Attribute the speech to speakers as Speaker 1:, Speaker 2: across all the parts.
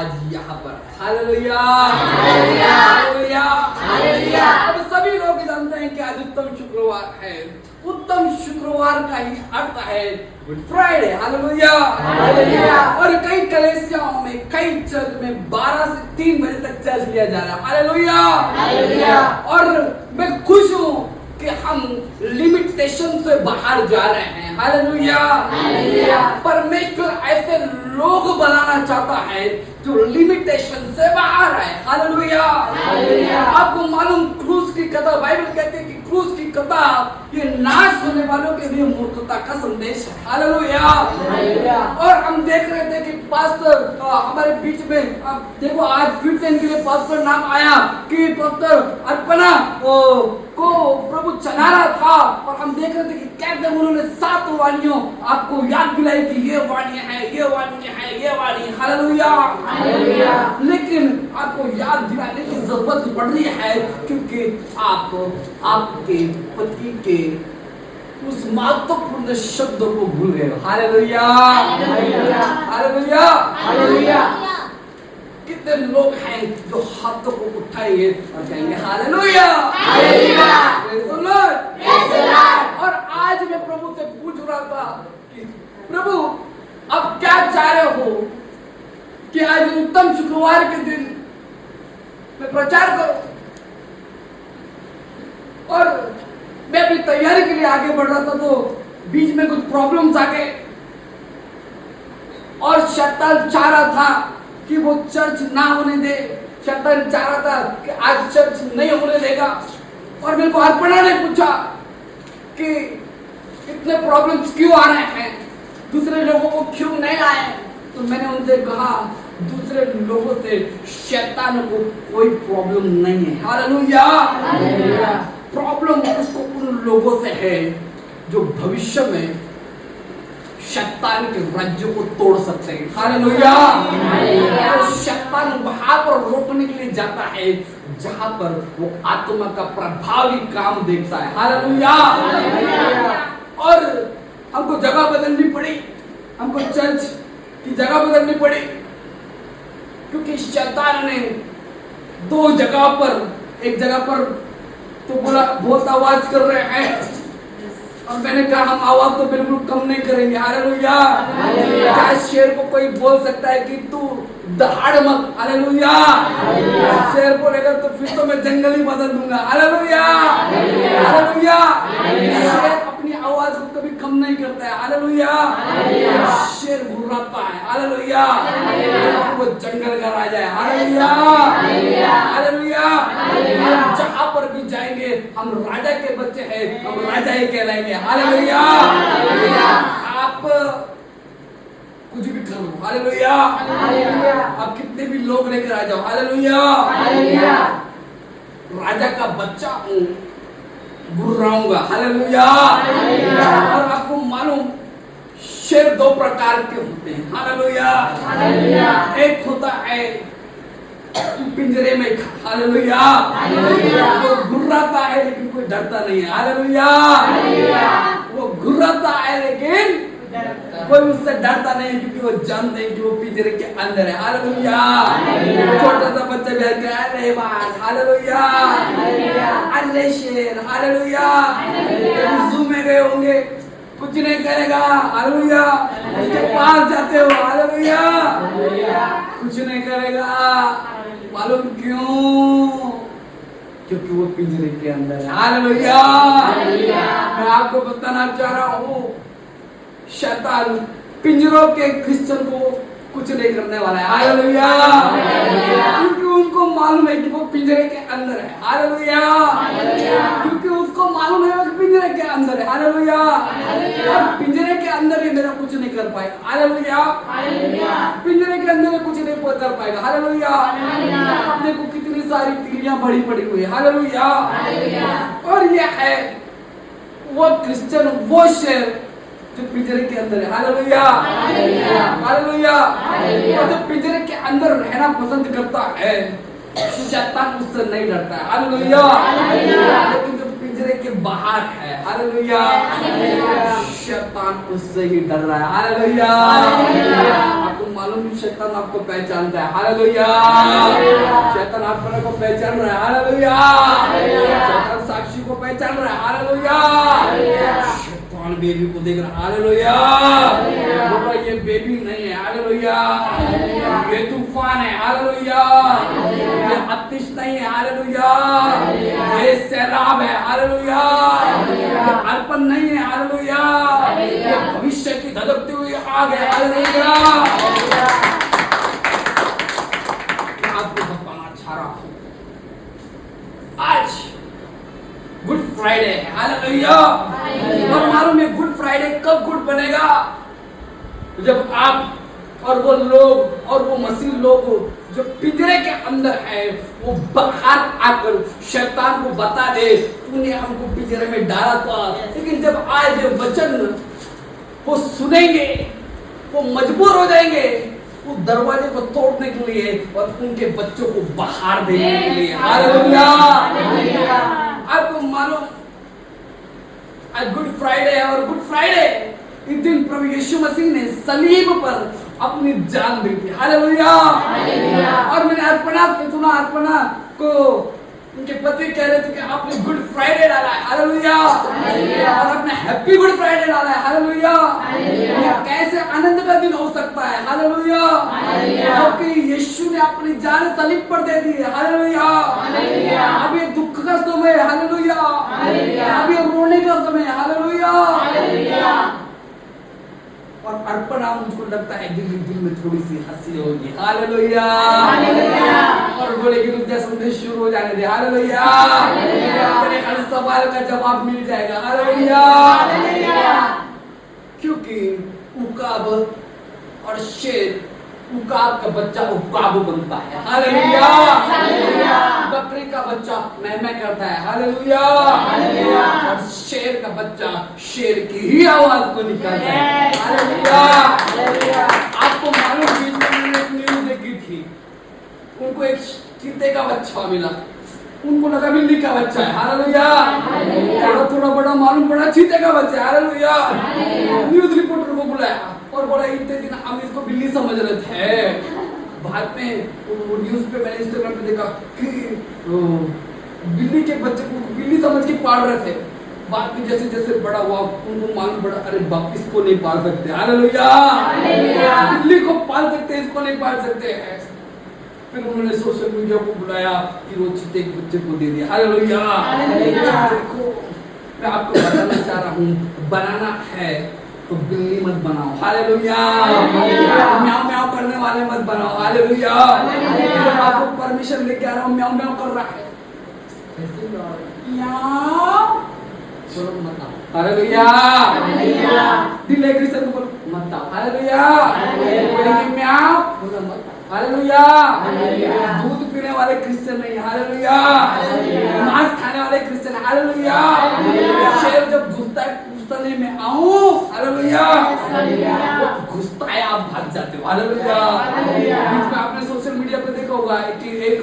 Speaker 1: आज यहाँ पर हालेलुया हालेलुया हालेलुया। अब सभी लोग जानते हैं कि आज उत्तम शुक्रवार है। उत्तम शुक्रवार का ही अर्थ है गुड फ्राइडे हालेलुया हालेलुया। और कई कलीसियाओं में कई चर्च में 12 से 3 बजे तक चर्च लिया जा रहा है हालेलुया हालेलुया। और मैं खुश हूँ कि हम लिमिटेशन से बाहर जा रहे हैं हालेलुया हालेलुया। परमेश्वर ऐसे लोग बनाना चाहता है जो लिमिटेशन से बाहर है हालेलुया हालेलुया। आपको मालूम क्रूस की कथा बाइबल कहते हैं कि क्रूस की कथा ये नाश होने वालों के लिए मूर्खता का संदेश है हालेलुया हालेलुया। और हम देख रहे थे कि पास्टर हमारे बीच में देखो आज फिर से इनके लिए पास्टर नाम आया कि पास्टर अर्पणा को प्रभु चला रहा था। और हम देख रहे थे कि कैसे उन्होंने 7 वाणियों आपको याद दिलाई कि ये वाणी है ये वाणी है ये वाणी हालेलुया हालेलुया। लेकिन आपको याद दिलाने की जरूरत पड़ रही है क्योंकि आप आपके पति के उस महत्वपूर्ण शब्दों को भूल गए हालेलुया हालेलुया हालेलुया हालेलुया। कितने लोग हैं जो हाथों को उठाएंगे और कहेंगे hallelujah hallelujah praise the Lord. और आज मैं प्रभु से पूछ रहा था कि प्रभु अब क्या चाह रहे हो कि आज उत्तम शुक्रवार के दिन मैं प्रचार करूं। और मैं अपनी तैयारी के लिए आगे बढ़ रहा था तो बीच में कुछ प्रॉब्लम्स आ गए और शैतान चाह रहा था कि वो चर्च ना होने दे। शैतान चाह रहा था कि आज चर्च नहीं होने देगा। और मेरे को अर्पणा ने पूछा कि इतने प्रॉब्लम्स क्यों आ रहे हैं, दूसरे लोगों को क्यों नहीं आए। तो मैंने उनसे कहा दूसरे लोगों से शैतान को कोई प्रॉब्लम नहीं है हालेलुया हालेलुया। प्रॉब्लम उसको उन लोगों से है जो भविष्य में शैतान के राज्य को तोड़ सकते हैं हालेलुया। तो शैतान वहां पर रोकने के लिए जाता है जहां पर वो आत्मा का प्रभावी काम देखता है हालेलुया। और हमको जगह बदलनी पड़ी, हमको चर्च की जगह बदलनी पड़ी क्योंकि शैतान ने 2 जगह पर, एक जगह पर तो बोला बहुत आवाज कर रहे हैं और मैंने कहा हम आवाज तो बिल्कुल कम नहीं करेंगे हालेलुया। क्या शेर को कोई बोल सकता है कि तू दहाड़ मत हालेलुया। शेर बोलेगा तो फिर तो मैं जंगल ही बदल दूंगा हालेलुया हालेलुया। शेर अपनी आवाज को कभी कम नहीं करता है हालेलुया। शेर घुर्राता है हालेलुया। वो जंगल का राजा है हालेलुया हालेलुया। जहां पर भी जाएंगे हम राजा के बच्चे हैं, हम राजा ही कहलाएंगे हालेलुया। आप कुछ भी कर लो हालेलुया हालेलुया। आप कितने भी लोग लेकर आ जाओ हालेलुया हालेलुया। राजा का बच्चा हूँ, घुर्राऊंगा हालेलुया हालेलुया। और आपको मालूम शेर 2 प्रकार के होते हैं हालेलुया हालेलुया। एक होता है पिंजरे में हालेलुया हालेलुया। वो घुर्राता है लेकिन कोई डरता नहीं है हालेलुया हालेलुया। वो घुर्राता है लेकिन कोई उससे डरता नहीं क्योंकि वो जानते हैं कि वो पिंजरे के अंदर है हालेलुया। छोटा सा बच्चा भी कहता है अरे बात हालेलुया अरे शेर हालेलुया। जू में गए होंगे कुछ नहीं करेगा हालेलुया। उसके पास जाते हो हालेलुया कुछ नहीं करेगा। मालूम क्यों? क्योंकि वो पिंजरे के अंदर है हालेलुया। मैं आपको बताना चाह रहा हूँ शैतान पिंजरों के क्रिश्चियन को कुछ नहीं करने वाला है हालेलुया। क्योंकि उनको मालूम है कि वो पिंजरे के अंदर है हालेलुया। क्योंकि उसको मालूम है कि पिंजरे के अंदर है हालेलुया। और पिंजरे के अंदर ही मेरा कुछ नहीं कर पाएगा हालेलुया। पिंजरे के अंदर कुछ नहीं कर पाएगा हालेलुया। अपने को कितनी सारी तीलियां बड़ी पड़ी हुई है हालेलुया। और ये है वो क्रिश्चियन, वो शेर जो पिंजरे के अंदर है हालेलुया हालेलुया। और जो पिंजरे के अंदर रहना पसंद करता है शैतान उससे नहीं डरता है हालेलुया। लेकिन जो पिंजरे के बाहर है हालेलुया शैतान उससे ही डर रहा है हालेलुया। आपको मालूम नहीं शैतान आपको पहचानता है। हालेलुया। शैतान आप को पहचान रहा है। हालेलुया। शैतान साक्षी को पहचान रहा है। हालेलुया। शैतान बेबी को देख रहा है। हालेलुया। बोल रहा ये बेबी नहीं है। हालेलुया। ये तूफान है। हालेलुया। ये आतिश नहीं है। हालेलुया। ये सैलाब है। हालेलुया। ये अर्पण नहीं है। हालेलुया। ये भविष्य की धधकती हुई आग है। हालेलुया। मैं आपको बताना चाह रहा हूं आज गुड फ्राइडे है। हालेलुया। और मालूम है गुड फ्राइडे कब गुड बनेगा? जब आप और वो लोग और वो मसीह लोग जो पिंजरे के अंदर है वो बाहर आकर शैतान को बता दे तूने हमको पिंजरे में डाला था। लेकिन जब आज ये वचन वो सुनेंगे वो मजबूर हो जाएंगे वो दरवाजे को तोड़ने के लिए और उनके बच्चों को बाहर देने के लिए। हालेलुया। आपको मालूम आज गुड फ्राइडे है और गुड फ्राइडे इस दिन प्रभु यीशु मसीह ने सलीब पर अपनी जान दी थी। हालेलुया। और मैंने अर्पणा सुना, अर्पणा को उनके पति कह रहे थे कि आपने गुड फ्राइडे डाला है। हालेलुया। और आपने हैप्पी गुड फ्राइडे डाला है। हालेलुया। कैसे आनंद का दिन हो सकता है? हालेलुया। क्योंकि यीशु ने अपनी जान सलीब पर दे दी है। हालेलुया। अब ये दुख का समय है। हालेलुया। अब ये रोने का समय है। हालेलुया। और अर्पणा मुझको लगता है दिल में थोड़ी सी हंसी होगी। हालेलुया। और बोले कि रुक जा संदेश शुरू हो जाने दे। हालेलुया। तेरे हर सवाल का जवाब मिल जाएगा। हालेलुया। क्योंकि उकाब और शेर उकाब का बच्चा उकाब बनता है। हालेलुया। बकरी का बच्चा मैं करता है। हालेलुया। और शेर का बच्चा शेर की ही आवाज को निकालता है। हालेलुया। आपको मालूम बीच में मैंने एक न्यूज देखी थी उनको एक चीते का बच्चा मिला। उनको लगा बिल्ली का बच्चा है। हालेलुया। थोड़ा बड़ा मालूम पड़ा चीते का बच्चा है। हालेलुया। न्यूज रिपोर्टर को बुलाया और बोला इतने दिन हम इसको बिल्ली समझ रहे थे। बाद में वो न्यूज पे मैंने इंस्टाग्राम पे देखा कि बिल्ली के बच्चे को बिल्ली समझ के पाल रहे थे। बाद में जैसे जैसे बड़ा हुआ उनको मालूम पड़ा अरे बाप इसको नहीं पाल सकते। हालेलुया। बिल्ली को पाल सकते इसको नहीं पाल सकते हैं। फिर उन्होंने सोशल मीडिया को बुलाया कि वो चीते के बच्चे को दे दिया। हालेलुया। देखो मैं आपको बताना चाह रहा हूँ बनाना है तो बिल्ली मत बनाओ। हालेलुया। म्याऊ म्याऊ करने वाले मत बनाओ। हालेलुया। आपको परमिशन लेके आ रहा हूँ म्याऊ म्याऊ कर रहा है बोलो मत आओ। हालेलुया। दिल है क्रिश्चियन को बोलो मत आओ। हालेलुया। बोलेंगे म्याऊ बोलो मत आओ। हालेलुया। दूध पीने वाले क्रिश्चियन नहीं। हालेलुया। मांस खाने वाले क्रिश्चियन। हालेलुया। शेर जब घुसता है पूछता नहीं मैं आऊं। हालेलुया। वो घुसता है आप भाग जाते हो। हालेलुया। बीच में आपने सोशल मीडिया पे देखा होगा कि एक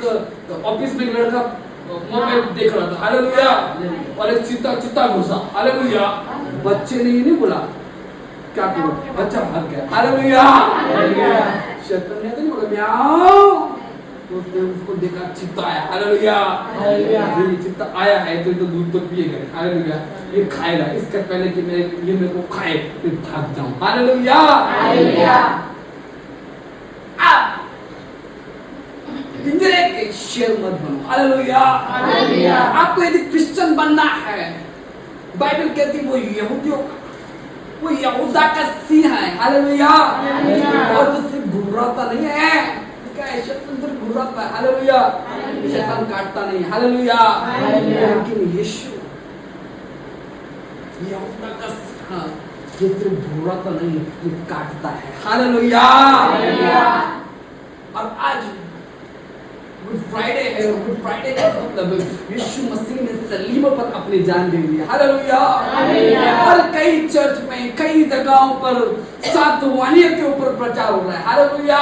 Speaker 1: ऑफिस में लड़का मोबाइल देख रहा था। हालेलुया। और एक चित्ता घुसा। हालेलुया। बच्चे ने ये नहीं बोला क्या करो बच्चा भाग गया। हालेलुया। शैतान ने नहीं बोला म्याऊ तो उसने उसको देखा चित्ता आया। हालेलुया। ये चित्ता आया है तो दूध तो पिएगा। हालेलुया। ये खाएगा इसका पहले कि मैं ये मेरे को खाए फिर भाग जाऊं। हालेलुया। पिंजरे के शेर मत बनो। हालेलुया। आपको यदि क्रिश्चियन बनना है बाइबल कहती वो यहूदियों का वो यहूदा का सिंह है। हालेलुया। और जो सिर्फ घुर्राता नहीं है क्या है शैतान सिर्फ घुर्राता है। हालेलुया। शैतान काटता नहीं। हालेलुया। लेकिन यीशु यहूदा का सिंह ये सिर्फ घुर्राता नहीं ये काटता है। हालेलुया। और आज गुड फ्राइडे है और गुड फ्राइडे का मतलब यीशु मसीह ने सलीब पर अपनी जान दे दी। हालेलुया। और कई चर्च में कई जगहों पर सातवानियत के ऊपर प्रचार हो रहा है। हालेलुया।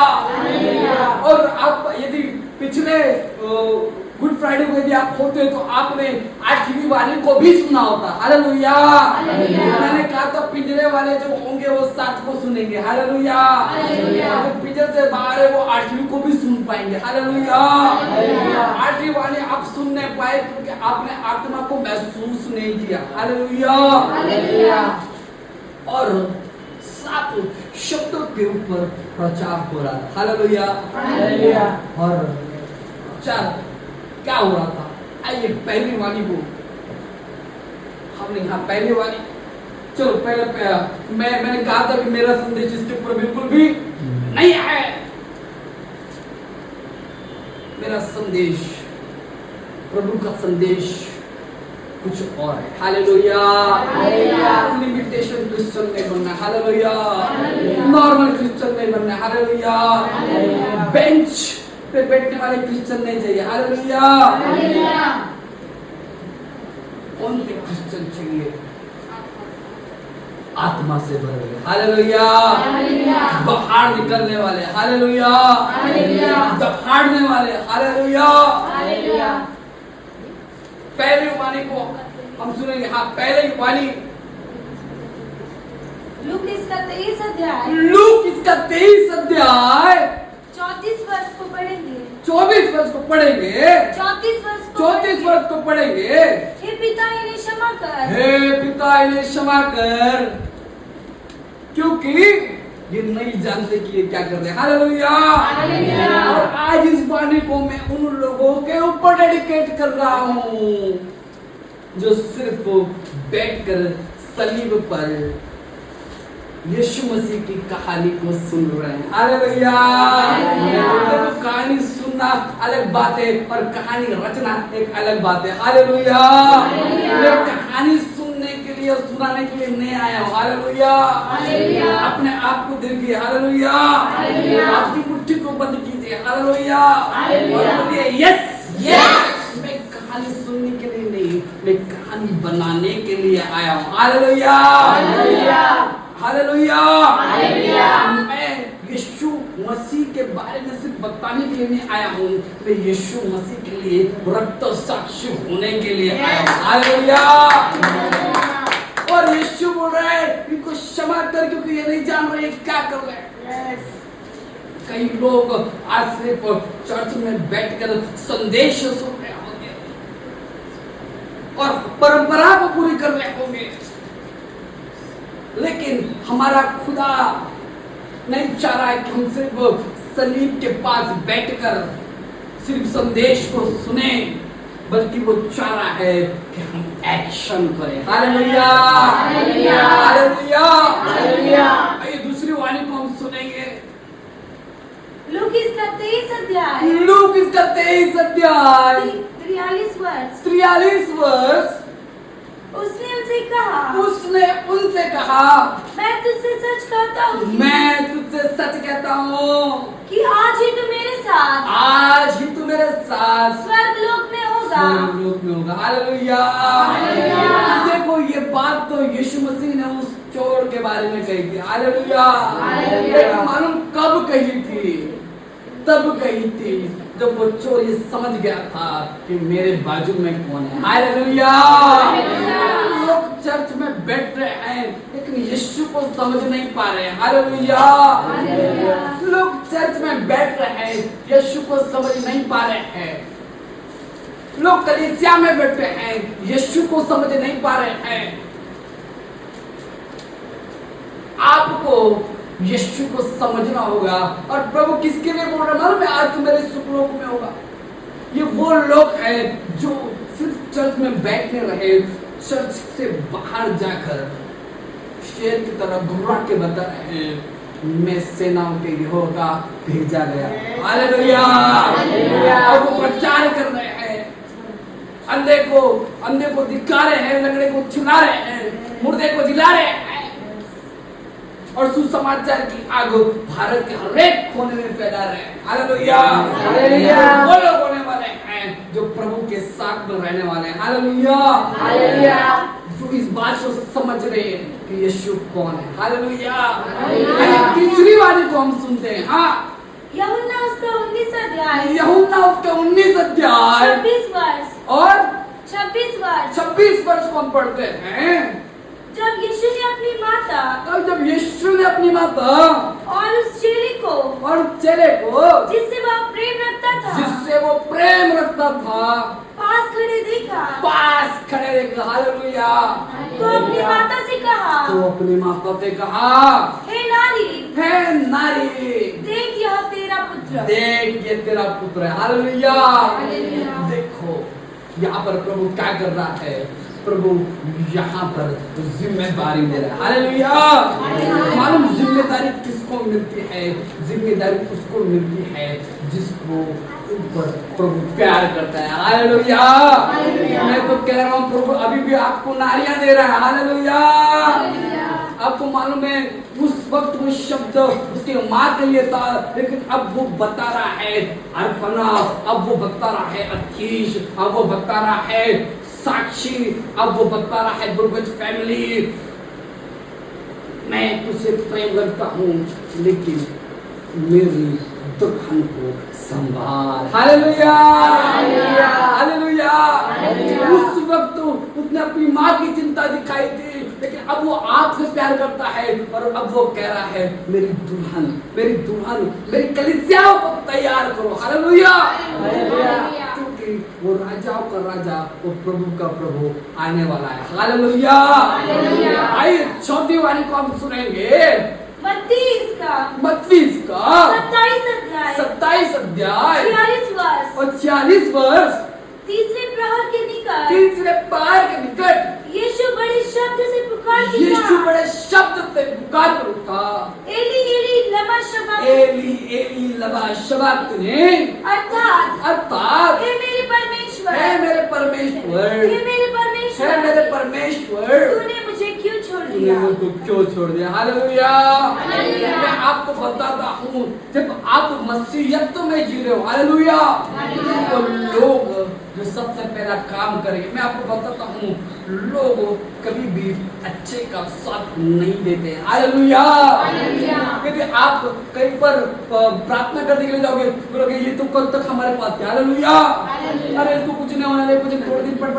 Speaker 1: और आप यदि पिछले गुड फ्राइडे को यदि आप होते तो आपने 8वीं वाणी को भी सुना होता। हालेलुया। मैंने कहा था पिंजरे वाले जो होंगे वो 7 को सुनेंगे। हालेलुया। जो पिंजरे से बाहर है वो 8वीं को भी सुन पाएंगे। हालेलुया। 8वीं वाणी आप सुन नहीं पाए क्योंकि आपने आत्मा को महसूस नहीं किया। हालेलुया। और 7 शब्दों के ऊपर प्रचार हो रहा था। हालेलुया। और 4 क्या हो रहा था? आइए पहली वाणी को हमने यहाँ पहली वाणी, चलो पहले मैंने कहा था कि मेरा संदेश इसके ऊपर बिल्कुल भी नहीं है। मेरा संदेश, प्रभु का संदेश कुछ और है। हालेलुया। लिमिटेशन क्रिश्चियन नहीं बनना। हालेलुया। नॉर्मल क्रिश्चियन नहीं बनना। हालेलुया। बेंच पे बैठने वाले क्रिश्चियन नहीं चाहिए। हालेलुया। कौन से क्रिश्चियन चाहिए? आत्मा से भरे हुए। हालेलुया। बाहर निकलने वाले। हालेलुया। दफाड़ने वाले। हालेलुया। पहली वाणी को हम सुनेंगे। हाँ, पहली वाणी
Speaker 2: लूक इसका 23 अध्याय 34 वर्ष को पढ़ेंगे।
Speaker 1: 24 वर्ष को पढ़ेंगे।
Speaker 2: 34
Speaker 1: वर्ष को पढ़ेंगे।
Speaker 2: हे पिता इन्हें क्षमा कर।
Speaker 1: हे पिता इन्हें क्षमा कर, क्योंकि ये नहीं जानते कि ये क्या कर रहे हैं। हालेलुया। और आज इस वाणी को मैं उन लोगों के ऊपर डेडिकेट कर रहा हूँ जो सिर्फ बैठकर सलीब पर यीशु मसीह की कहानी को सुन रहे हैं। हालेलुया। देखो, कहानी सुनना अलग बात है और कहानी रचना एक अलग बात है। हालेलुया। मैं कहानी सुनने के लिए और सुनाने के लिए नहीं आया हूँ। हालेलुया। अपने आप को देखिए। हालेलुया। आपकी मुट्ठी को बंद कीजिए। हालेलुया। और बोलिए यस। मैं कहानी सुनने के लिए नहीं, मैं कहानी बनाने के लिए आया हूँ। हालेलुया। हालेलुया। मैं यीशु मसीह के बारे में सिर्फ बताने के लिए नहीं आया हूँ, मैं यीशु मसीह के लिए रक्त साक्षी होने के लिए आया हूँ। हालेलुया। और यीशु बोल रहा है इनको क्षमा कर, क्योंकि ये नहीं जान रहे क्या कर रहे हैं। कई लोग आज सिर्फ चर्च में बैठकर संदेश सुन रहे होंगे और परंपरा को पूरी कर रहे होंगे, लेकिन हमारा खुदा नहीं चाह रहा है कि हम सिर्फ सलीब के पास बैठकर सिर्फ संदेश को सुने, बल्कि वो चाह रहा है कि हम एक्शन करें। हालेलुया। हालेलुया। आइए दूसरी वाणी को हम सुनेंगे।
Speaker 2: लूक इसका 23 अध्याय
Speaker 1: 43 वर्ष।
Speaker 2: उसने उनसे कहा मैं तुझसे सच कहता हूँ कि आज ही तू मेरे साथ स्वर्गलोक में होगा। हालेलुया। देखो, ये बात तो यीशु मसीह ने उस चोर के बारे में कही थी। हालेलुया। लेकिन मालूम कब कही थी? तब कही थी जब वो चोर ये समझ गया था कि मेरे बाजू में कौन है। हालेलुया। लोग चर्च में बैठ रहे हैं लेकिन यीशु को समझ नहीं पा रहे हैं। हालेलुया। लोग चर्च में बैठ रहे हैं, यीशु को समझ नहीं पा रहे हैं। लोग कलीसिया में बैठे हैं, यीशु को समझ नहीं पा रहे हैं। आपको यीशु को समझना होगा। और प्रभु किसके लिए बोल रहा है? मैं आज तू मेरे सुखलोक में होगा। ये वो लोग हैं जो सिर्फ चर्च में बैठने रहे, चर्च से बाहर जाकर शेर की तरह घुरा के बता रहे हैं मैं सेनाओं के यहोवा का भेजा गया। हालेलुया। और वो प्रचार कर रहे हैं, अंधे को दिखा रहे हैं, लंगड़े को छिला रहे हैं, मुर्दे को जिला रहे हैं और सुसमाचार की आग भारत के हर एक कोने में फैला रहे हैं। हालेलुया। वो लोग होने वाले हैं जो प्रभु के साथ में रहने वाले हैं। हालेलुया। जो इस बात को समझ रहे हैं कि यीशु कौन है। हालेलुया। तीसरी वाली को हम सुनते हैं। हाँ,
Speaker 3: यूहन्ना उसका 19 अध्याय
Speaker 1: यूहन्ना उसका 19 अध्याय
Speaker 3: 26 वर्ष
Speaker 1: और
Speaker 3: 26
Speaker 1: वर्ष को हम पढ़ते हैं।
Speaker 3: जब यीशु ने अपनी माता
Speaker 1: तब जब यीशु ने अपनी माता
Speaker 3: और उस चेले को
Speaker 1: और चेले को
Speaker 3: जिससे वह प्रेम रखता था
Speaker 1: जिससे वो प्रेम रखता था
Speaker 3: पास खड़े देखा
Speaker 1: पास खड़े देखा, हालेलुया।
Speaker 3: तो अपनी माता से कहा,
Speaker 1: तो अपनी माता से कहा,
Speaker 3: हे नारी देख यह तेरा पुत्र।
Speaker 1: देख ये तेरा पुत्र है, हालेलुया।
Speaker 3: हालेलुया।
Speaker 1: देखो यहाँ पर प्रभु क्या कर रहा है, प्रभु यहाँ पर जिम्मेदारी दे रहा है, हालेलुया। मालूम जिम्मेदारी किसको मिलती है? जिम्मेदारी उसको मिलती है जिसको ऊपर प्रभु प्यार करता है, हालेलुया। मैं तो कह रहा हूँ प्रभु अभी भी आपको नारियां दे रहा है, हालेलुया। आपको मालूम है उस वक्त वो शब्द उसके माँ के लिए था, लेकिन अब वो बता रहा है अर्पणा, अब वो बता रहा है अतीश, अब वो बता रहा है साक्षी, अब वो बता रहा है दुर्गत फैमिली, मैं तुझसे प्रेम करता हूँ लेकिन मेरी दुल्हन को संभाल, हालेलुया हालेलुया। उस वक्त उसने अपनी माँ की चिंता दिखाई थी, लेकिन अब वो आपसे प्यार करता है और अब वो कह रहा है मेरी दुल्हन मेरी कलीसियाओं को तैयार करो, हालेलुया। क्योंकि वो राजाओं का राजा, वो प्रभु का प्रभु आने वाला है, हालेलुया। आइए चौथी वाणी को हम सुनेंगे
Speaker 3: 32 का
Speaker 1: 32 का
Speaker 3: 27 अध्याय 46 वर्ष
Speaker 1: और 46 वर्ष
Speaker 3: तीसरे प्रहर के निकट
Speaker 1: तीसरे पहाड़ के निकट
Speaker 3: यीशु बड़े शब्द से पुकारते
Speaker 1: यीशु बड़े शब्द से पुकार कर उठा,
Speaker 3: एली एली लमा शबक्तनी,
Speaker 1: एली एली लमा शबक्तनी, अर्थात
Speaker 3: हे मेरे परमेश्वर,
Speaker 1: हे मेरे परमेश्वर,
Speaker 3: हे मेरे परमेश्वर,
Speaker 1: हे मेरे परमेश्वर,
Speaker 3: तूने मुझे क्यों छोड़
Speaker 1: तूने
Speaker 3: दिया?
Speaker 1: मुझको क्यों छोड़ दिया, हालेलुया।
Speaker 3: हालेलुया।
Speaker 1: मैं आपको बताता हूँ जब आप मसीहियत में जी रहे हो, हालेलुया, तो लोग जो सबसे पहला काम करेंगे, मैं आपको बताता हूँ लोग कभी भी अच्छे का साथ नहीं देते, हालेलुया। क्योंकि आप कहीं पर प्रार्थना करने के लिए जाओगे, बोलोगे ये तो कल तक हमारे पास है, हालेलुया। अरे इसको कुछ नहीं होने दे, कुछ थोड़े दिन पर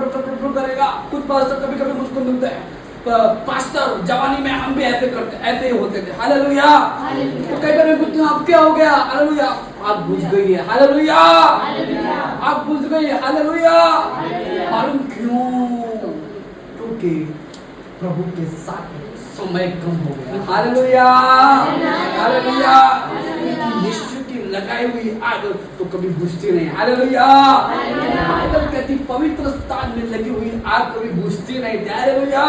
Speaker 1: करेगा। कुछ पास्टर कभी कभी मुझको मिलता है, पास्टर जवानी में हम भी ऐसे ही होते थे, हालेलुया। तो कई बार मैं पूछती हूँ आप क्या हो गया, हालेलुया, आग बुझ गई है, हालेलुया, आग बुझ गई है, हालेलुया। मालूम क्यों? क्योंकि प्रभु के साथ समय कम हो गया, हालेलुया हालेलुया। यीशु की लगाई हुई आग तो कभी बुझती नहीं, हालेलुया। बाइबल कहती पवित्र स्थान में लगी हुई आग कभी बुझती नहीं, हालेलुया।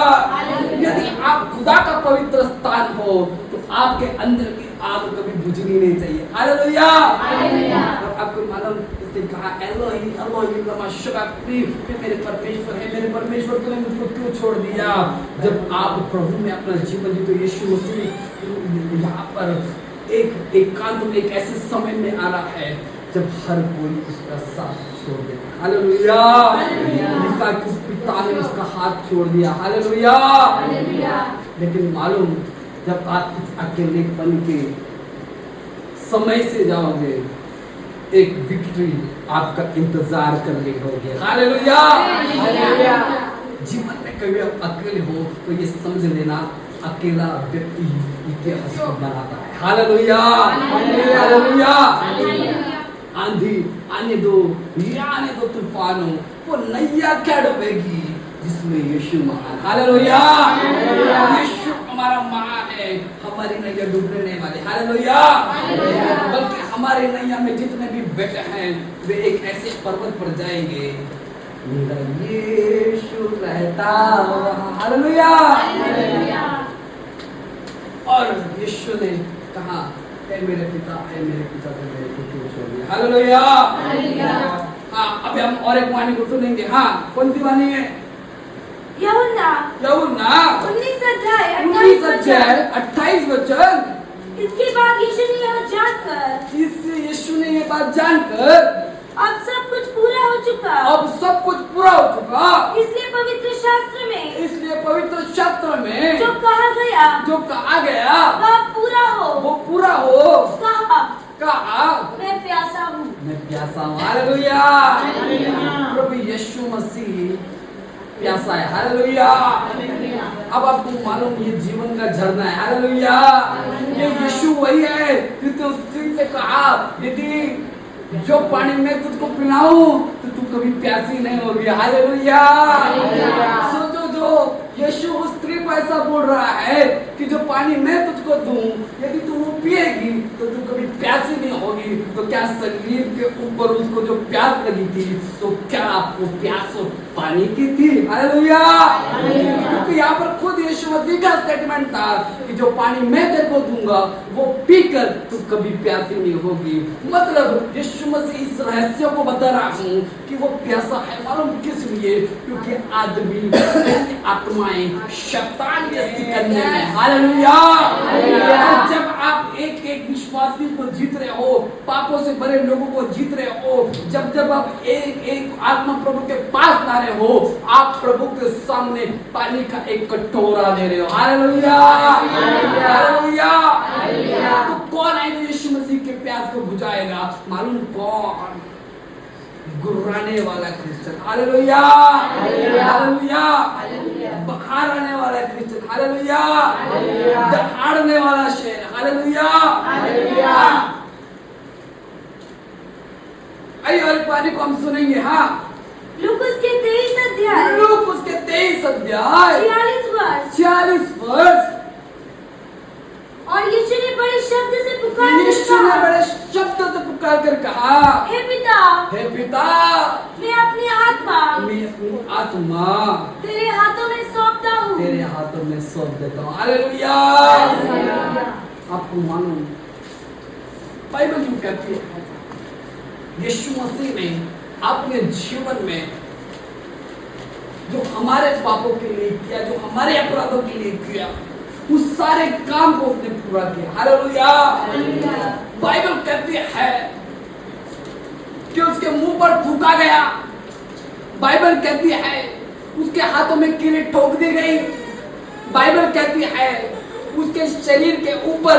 Speaker 1: यदि आप खुदा का पवित्र स्थान हो तो आपके अंदर की आग कभी बुझनी नहीं चाहिए, हालेलुया। और आपको मालूम उसने कहा एलोही एलोही लमा शबक्तनी, मेरे परमेश्वर तूने मुझको क्यों छोड़ दिया? जब आप प्रभु में अपना जीवन जीते, यीशु मसीह यहाँ पर एकांत में एक ऐसे समय में आ रहा है जब हर कोई उसका साथ छोड़ दे, हालेलुया। लिखा कि उस पिता ने उसका हाथ छोड़ दिया, हालेलुया। लेकिन मालूम जब आप इस अकेलेपन के समय से जाओगे, एक विक्ट्री आपका इंतजार कर रही होगी, हालेलुया। जीवन में कभी आप अकेले हो तो ये समझ लेना अकेला व्यक्ति इतिहास को बनाता है, हालेलुया हालेलुया। आंधी आने दो या आने दो तूफानों, वो नैया क्या डूबेगी जिसमें यीशु महान, हालेलुया। यीशु हमारा महान है, हमारी नैया डूबने नहीं वाली, हालेलुया। बल्कि हमारे नैया में जितने भी बेटे हैं वे एक ऐसे पर्वत पर जाएंगे, मेरा यीशु रहता, हालेलुया। और यीशु ने कहा ऐ मेरे पिता तो मेरे को क्यों छोड़ दिया, हालेलुया। हाँ, अभी हम और एक वाणी को सुनेंगे। हाँ, कौन सी वाणी है?
Speaker 3: यूहन्ना 19 अध्याय
Speaker 1: 28 वचन।
Speaker 3: इसके बाद यीशु ने यह जानकर,
Speaker 1: यीशु ने ये बात जानकर
Speaker 3: अब सब कुछ पूरा हो चुका, इसलिए पवित्र शास्त्र में जो कहा गया
Speaker 1: वो पूरा हो,
Speaker 3: कहा,
Speaker 1: कहा
Speaker 3: मैं प्यासा हूँ।
Speaker 1: मैं प्यासा हूँ। हालेलुया। प्रभु यीशु मसीह प्यासा है। हालेलुया। अब आपको मालूम ये जीवन का झरना है। हालेलुया। ये यीशु वही है जिसने उसी से कहा यदि जो पानी मैं तुझको पिलाऊं तो तू कभी प्यासी नहीं होगी। हालेलुया। सोचो जो यीशु उस स्त्री को ऐसा बोल रहा है कि जो पानी मैं तुझको दूं यदि तू वो पिएगी तो तू कभी प्यासी नहीं होगी। तो क्या शरीर के ऊपर उसको जो प्यास लगी थी तो क्या आपको प्यास और पानी की थी? हालेलुया। क्योंकि यहाँ पर खुद यीशु मसीह का स्टेटमेंट था कि जो पानी मैं तेरे को दूंगा वो पीकर तू कभी प्यासी नहीं होगी। मतलब यीशु मसीह इस रहस्य को बता रहा हूँ कि वो प्यासा है। मालूम किस लिए? क्योंकि आदमी आत्माएं शैतान के सिकंजे में। हालेलुया। जब आप एक एक विश्वासी को जीत रहे हो, पापों से भरे लोगों को जीत रहे हो, जब जब आप एक एक आत्मा प्रभु के पास ला रहे हो, आप प्रभु के सामने पानी का एक कटोरा ले रहे हो। हालेलुया। हालेलुया। तो कौन है जो यीशु मसीह के प्यास को बुझाएगा? मालूम कौन? गुर्राने वाला क्रिश्चियन। हालेलुया। हालेलुया। बाहर आने वाला क्रिश्चियन। हालेलुया। दहाड़ने वाला शेर। हालेलुया। आइए और पानी को हम सुनेंगे। हाँ,
Speaker 3: लूकास के 23 अध्याय
Speaker 1: लूकास के 23 अध्याय
Speaker 3: 46
Speaker 1: वर्ष।
Speaker 3: और यीशु ने बड़े शब्द से पुकार कर
Speaker 1: यीशु ने
Speaker 3: कहा,
Speaker 1: बड़े शब्द से पुकार कर कहा,
Speaker 3: हे पिता,
Speaker 1: हे पिता,
Speaker 3: मैं अपनी आत्मा
Speaker 1: मैं अपनी आत्मा
Speaker 3: तेरे हाथों में सौंपता हूँ।
Speaker 1: तेरे हाथों में सौंप देता हूँ। हालेलुया। आपको मालूम बाइबल यूं कहती है यीशु मसीह ने अपने जीवन में जो हमारे पापों के लिए किया, जो हमारे अपराधों के लिए किया, उस सारे काम को उसने पूरा किया। हालेलुया। बाइबल कहती है कि उसके मुंह पर थूका गया। बाइबल कहती है उसके हाथों में कीलें ठोक दी गई। बाइबल कहती है उसके शरीर के ऊपर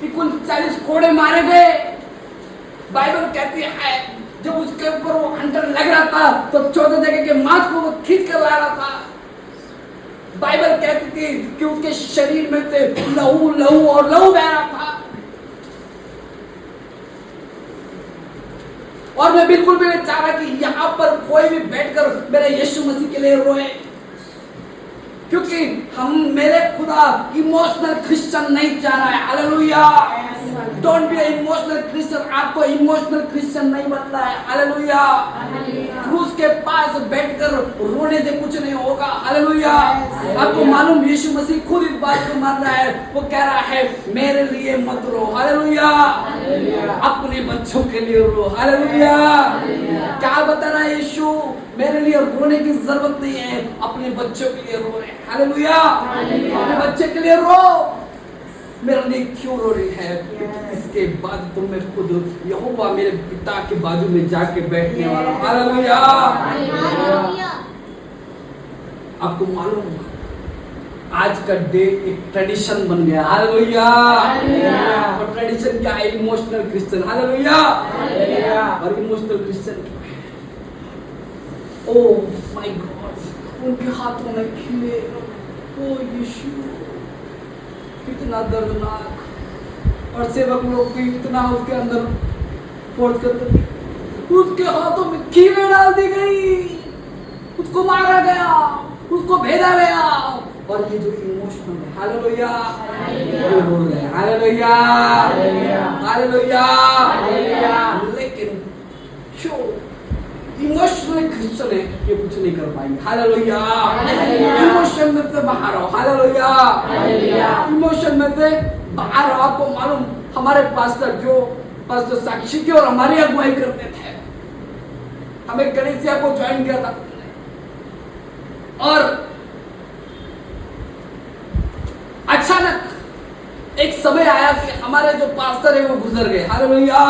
Speaker 1: 39 कोड़े मारे गए। बाइबल कहती है जब उसके ऊपर वो हंटर लग रहा था तो 14 जगह के मांस को वो खींच कर ला रहा था। बाइबल कहती थी कि उसके शरीर में से लहू लहू और लहू बह रहा था। और मैं बिल्कुल भी नहीं चाह रहा कि यहां पर कोई भी बैठकर मेरे यीशु मसीह के लिए रोए, क्योंकि हम मेरे खुदा इमोशनल क्रिश्चियन नहीं चाह रहा है। Hallelujah. Don't be emotional Christian. आपको इमोशनल क्रिश्चियन नहीं बनना है। हालेलुया। क्रूस के पास बैठकर रोने से कुछ नहीं होगा। हालेलुया। आपको मालूम यीशु मसीह खुद इस बात को मान रहा है। वो कह रहा है मेरे लिए मत रो। हालेलुया। अपने बच्चों के लिए रो। हालेलुया। क्या बता रहा है यीशु? मेरे लिए रोने की जरूरत नहीं है, अपने बच्चों के लिए रो रहे हैं। हालेलुया। अपने बच्चे के लिए रो। मेरे लिए क्यों रो रही है? क्योंकि इसके बाद तो मैं खुद यहोवा मेरे पिता के बाजू में जाके बैठने वाला हूं। हालेलुया। आपको मालूम आज का डे एक ट्रेडिशन बन गया। हालेलुया। और ट्रेडिशन क्या है? Emotional Christian. हालेलुया। और emotional Christian, oh my God, उनके हाथों में खिले, ओ यीशु, कितना दर्दनाक। और सेवक लोग भी इतना उसके अंदर फोर्स करते थे, उसके हाथों में कीलें डाल दी गई, उसको मारा गया, उसको भेजा गया। और ये जो इमोशनल है, हालेलुया, ये बोल रहे हैं हालेलुया, हालेलुया। लेकिन जो इमोशनल क्रिश्चियन है ये कुछ नहीं कर पाएंगे। हालेलुया। इमोशन में से बाहर आओ। हालेलुया। इमोशन में से बाहर आओ। आपको मालूम हमारे पास्टर साक्षी की और हमारी अगुवाई करते थे। हमें कलीसिया को ज्वाइन किया था और अचानक एक समय आया कि हमारे जो पास्टर है वो गुजर गए। हालेलुया।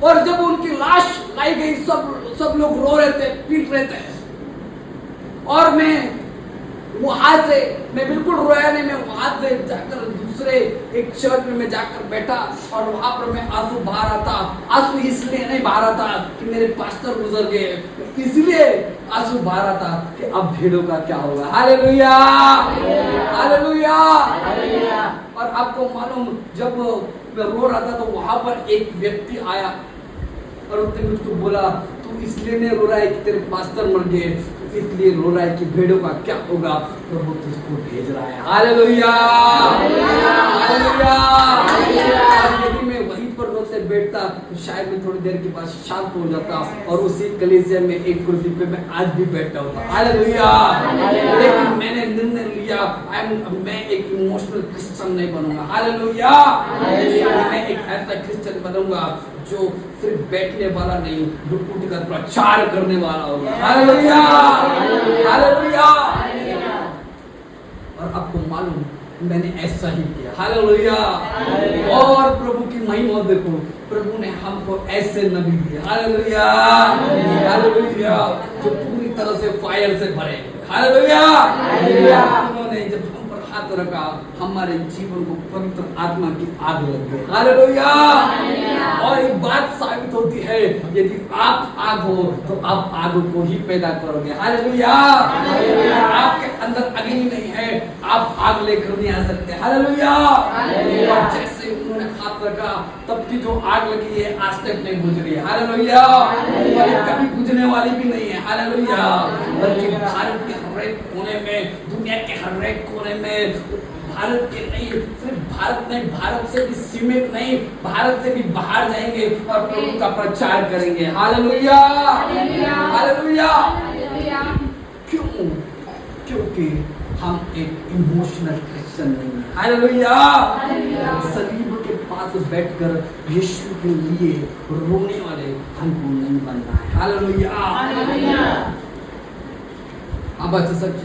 Speaker 1: और जब उनकी लाश लाई गई, सब लोग रो रहे थे, पीट रहे थे। और मैं वहां से मैं बिल्कुल रोया नहीं, मैं वहां से जाकर दूसरे एक चर्च में मैं जाकर बैठा और वहां पर मैं आंसू बहा रहा था। आंसू इसलिए नहीं बहा रहा था कि मेरे पास्टर गुजर गए, इसलिए आंसू बहा रहा था कि अब भेड़ों का क्या होगा। Hallelujah, hallelujah. और आपको मालूम, जब मैं रो रहा था तो वहां पर एक व्यक्ति आया और उसने मुझको बोला, तू इसलिए नहीं रो रहा है कि तेरे पास्टर मर गए, तू इसलिए रो रहा है कि भेड़ों का क्या होगा, प्रभु तुझको भेज रहा है। Hallelujah, hallelujah. और यदि मैं वहीं पर रोते बैठता तो शायद मैं थोड़ी देर के बाद शांत हो जाता और उसी कलीसिया में एक कुर्सी पे मैं आज भी बैठा होता। हालेलुया। लेकिन मैंने निर्णय लिया, मैं एक इमोशनल क्रिश्चियन नहीं बनूंगा। हालेलुया। मैं एक ऐसा क्रिश्चियन बनूंगा जो सिर्फ बैठने वाला नहीं, उठ कर प्रचार करने वाला होगा। Hallelujah, hallelujah. और आपको मालूम, मैंने ऐसा ही किया। हालेलुया। और प्रभु की महिमा देखो, प्रभु ने हमको ऐसे नबी दिए। हालेलुया, हालेलुया, जो पूरी तरह से फायर से भरे। हालेलुया। उन्होंने जब हम पर हाथ रखा, हमारे जीवन को पवित्र आत्मा की आग लग गई। हालेलुया। और एक बात साबित होती है, यदि आप आग हो तो आप आग को ही पैदा करोगे। हालेलुया। आपके अंदर अग्नि नहीं है, आप आग लेकर नहीं आ सकते। हालेलुया। और जैसे उन्होंने हाथ रखा, तब की जो आग लगी है आज तक नहीं बुझ रही। हालेलुया। और ये कभी बुझने वाली भी नहीं है। हालेलुया। बल्कि भारत के हर एक कोने में, दुनिया के हर एक कोने में, भारत के नहीं, सिर्फ भारत नहीं, भारत से भी सीमित नहीं, भारत से भी बाहर जाएंगे और प्रभु का प्रचार करेंगे। Hallelujah, hallelujah. क्यों? क्योंकि हम एक इमोशनल क्रिश्चियन नहीं है। हालेलुया। सलीब के पास बैठकर यीशु के लिए रोने वाले हमको नहीं बनना है। हालेलुया। अब अच्छा सच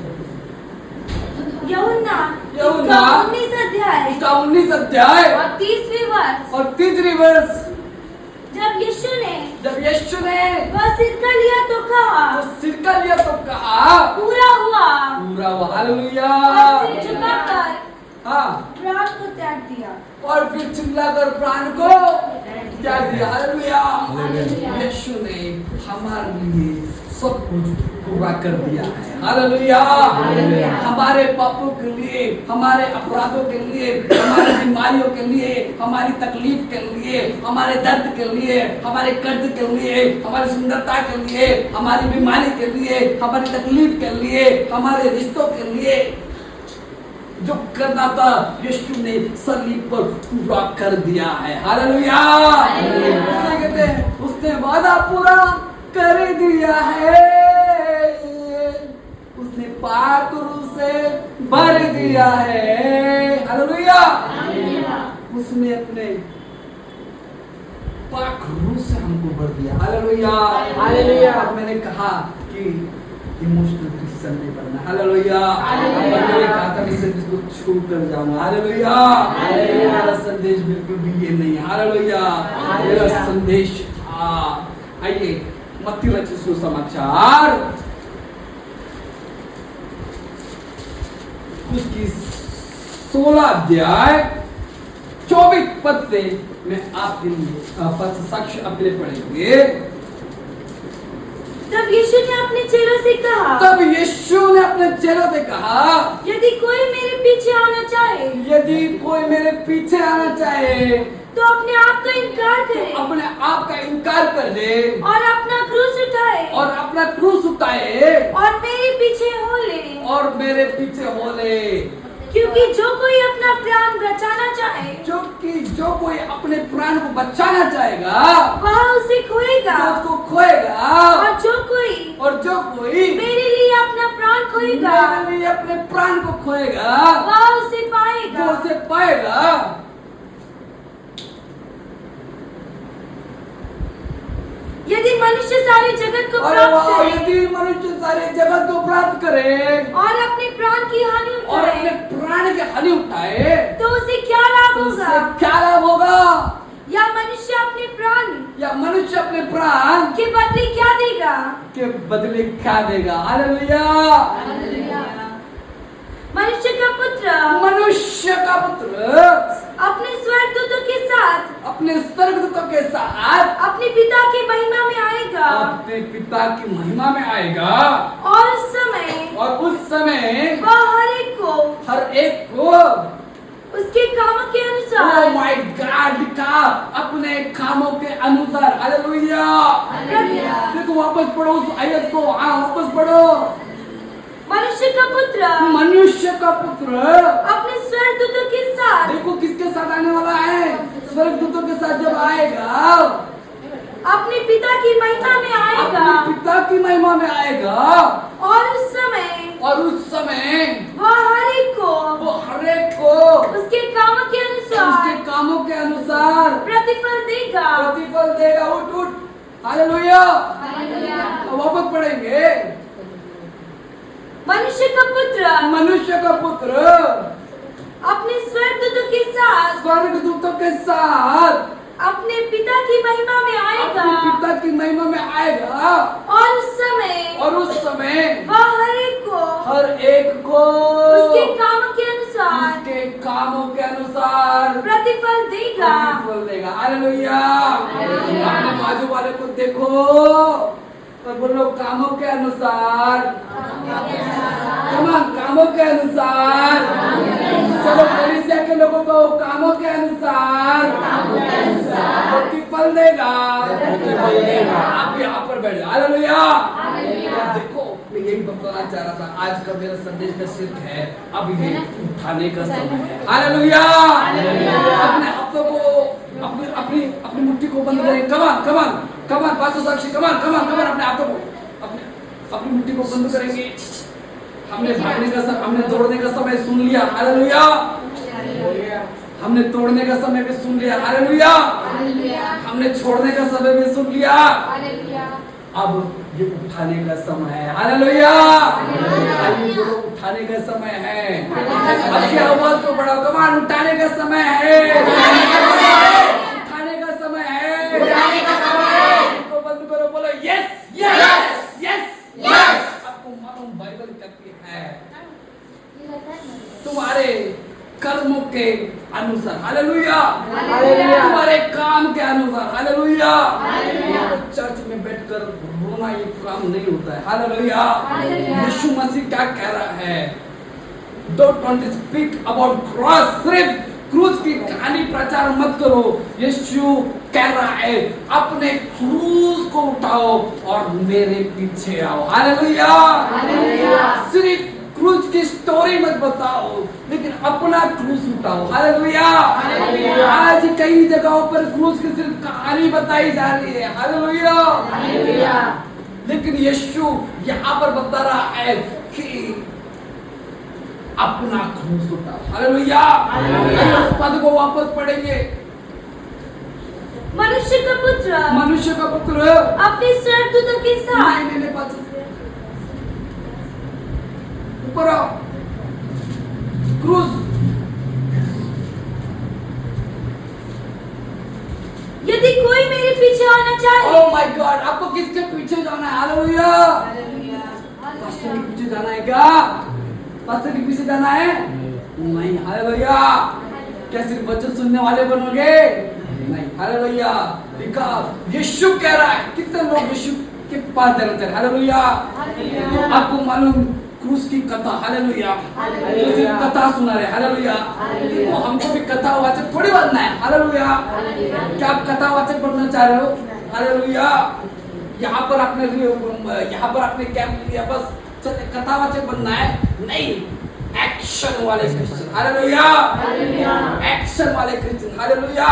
Speaker 3: यूहन्ना
Speaker 1: यूहन्ना
Speaker 3: 19 अध्याय
Speaker 1: उसका 19 अध्याय
Speaker 3: और 30वीं वर्ष।
Speaker 1: और 30वीं वर्ष।
Speaker 3: जब यीशु ने वह सिरका लिया तो कहा,
Speaker 1: तो सिरका लिया तो कहा,
Speaker 3: पूरा हुआ।
Speaker 1: पूरा हुआ। हालेलुया।
Speaker 3: और सिर झुकाकर
Speaker 1: हाँ,
Speaker 3: प्राण को त्याग दिया।
Speaker 1: और फिर चिल्लाकर प्राण को त्याग दिया। हालेलुया। यीशु ने हमारे लिए सब कुछ पूरा कर दिया है। हालेलुया। हमारे पापों के लिए, हमारे अपराधों के लिए, हमारी बीमारियों के लिए, हमारी तकलीफ के लिए, हमारे दर्द के लिए, हमारे कर्ज के लिए, हमारी सुंदरता के लिए, हमारी बीमारी के लिए, हमारी तकलीफ के लिए, हमारे रिश्तों के लिए जो करना था, यीशु ने सलीब पर पूरा कर दिया है। हालेलुया। कहते हैं उसने वादा पूरा कर दिया है, उसने पाक रूह से भर दिया है। हालेलुया। उसने अपने पाक रूह से हमको भर दिया। Hallelujah, hallelujah. और मैंने कहा कि इमोशनल क्रिश्चियन नहीं बनना। हालेलुया। मैंने कहा था कि सिर्फ इसको छू कर जाऊंगा। हालेलुया। मेरा संदेश बिल्कुल भी ये नहीं है। हालेलुया। मेरा संदेश था, आइए मत्ती रचित सुसमाचार उसकी 16 अध्याय 24 पद से मैं आपके लिए पद साक्ष्य आपके लिए पढ़ेंगे।
Speaker 3: तब यीशु ने अपने चेलों से कहा, यदि कोई मेरे पीछे आना चाहे, तो अपने आप का इनकार करे,
Speaker 1: अपने आप का इनकार कर दे
Speaker 3: और अपना क्रूस उठाए, और मेरे पीछे हो ले। क्योंकि जो कोई अपना प्राण बचाना चाहे,
Speaker 1: जो कोई अपने प्राण को बचाना चाहेगा,
Speaker 3: वह उसे खोएगा।
Speaker 1: तो उसको खोएगा।
Speaker 3: और जो कोई मेरे लिए अपना प्राण खोएगा, वह उसे पाएगा। यदि मनुष्य सारे जगत को प्राप्त करे और अपने प्राण की हानि उठाए, तो उसे क्या लाभ होगा? या मनुष्य अपने प्राण के बदले क्या देगा?
Speaker 1: हालेलुया।
Speaker 3: मनुष्य का पुत्र अपने स्वर्गदूतों के साथ
Speaker 1: अपने स्वर्गदूतों के साथ
Speaker 3: अपने पिता की महिमा में आएगा
Speaker 1: अपने पिता की महिमा में आएगा
Speaker 3: और उस समय वह
Speaker 1: हर एक को
Speaker 3: उसके कामों के
Speaker 1: Oh
Speaker 3: अनुसार
Speaker 1: my God, लिखा अपने कामों के अनुसार। हालेलुया। देखो वापस पढ़ो उस आयत को, वापस पढ़ो।
Speaker 3: मनुष्य का पुत्र अपने स्वर्गदूतों के साथ,
Speaker 1: देखो किसके साथ आने वाला है? स्वर्गदूतों के साथ जब आएगा
Speaker 3: अपने पिता की महिमा में आएगा
Speaker 1: अपने पिता की महिमा में आएगा
Speaker 3: और उस समय
Speaker 1: वह हर एक को
Speaker 3: उसके कामों के अनुसार
Speaker 1: प्रतिफल देगा। उठ हालेलुया। वापस पढ़ेंगे।
Speaker 3: मनुष्य का पुत्र अपने स्वर्गदूतों के साथ अपने पिता की महिमा में आएगा और उस समय वह
Speaker 1: हर एक को
Speaker 3: उसके
Speaker 1: कामों के अनुसार
Speaker 3: प्रतिफल देगा।
Speaker 1: हालेलुया। अपने बाजू वाले को देखो और बोलो कामों के अनुसार। कामों के अनुसार। चलो कलीसिया के लोगों को कामों के अनुसार प्रतिफल देगा। आप यहाँ पर बैठ जाओ। हालेलुया। देखो मैं यही बताना चाह रहा था। आज का मेरा संदेश का शीर्षक है अब ये उठाने का समय है। हालेलुया। अपने हाथों को अपनी मुट्ठी को बंद करें। कमान पास्टर साक्षी कमान अपने हाथों को अपनी मुट्ठी को बंद करेंगे। हमने दौड़ने का समय सुन लिया। हालेलुया। हमने तोड़ने का समय भी सुन लिया। हालेलुया। हमने छोड़ने का समय भी सुन लिया। अब ये उठाने का समय है। हालेलुया। उठाने का समय है। अच्छी आवाज को बढ़ाओ। कमान उठाने का समय है। उठाने का समय है। उनको बंद करो। बोलो यस। आपको मालूम बाइबल कहती है तुम्हारे कर्मों के अनुसार। हालेलुया। तुम्हारे काम के अनुसार। हालेलुया। चर्च में बैठकर रोना ये काम नहीं होता है। हालेलुया। यीशु मसीह क्या कह रहा है? Don't speak about cross. सिर्फ क्रूस की कहानी प्रचार मत करो। यीशु कह रहा है अपने क्रूस को उठाओ और मेरे पीछे आओ। हालेलुया। सिर्फ क्रूस की स्टोरी मत बताओ लेकिन अपना क्रूस उठाओ। हालेलुया। आज कई जगहों पर क्रूस की सिर्फ कहानी बताई जा रही है। हालेलुया। लेकिन यीशु यहाँ पर बता रहा है कि अपना क्रूस उठाओ। हालेलुया। उस पद को वापस पढ़ेंगे।
Speaker 3: मनुष्य का पुत्र अपने स्वर्गदूतों के साथ
Speaker 1: ऊपर आओ। क्रूस।
Speaker 3: यदि कोई मेरे पीछे आना चाहे।
Speaker 1: Oh my God. आपको किसके पीछे जाना है? हालेलुया। पास्टर के पीछे जाना है क्या? पास्टर के पीछे जाना है? नहीं। हालेलुया। क्या सिर्फ वचन सुनने वाले बनोगे? नहीं। हालेलुया। लिखा यीशु कह रहा है। कितने लोग यीशु के पास जाना चाहते हैं? हालेलुया। आपको मालूम क्रूस की कथा। हालेलुया। कथा सुना रहे। हालेलुया। तो हमको भी कथावाचक थोड़ी बनना है। हालेलुया। क्या आप कथावाचक बनना चाह रहे हो? हालेलुया। यहाँ पर आपने कैंप लिया बस कथावाचक बनना है? नहीं। एक्शन वाले क्रिश्चियन। हालेलुया। एक्शन वाले क्रिश्चियन। हालेलुया।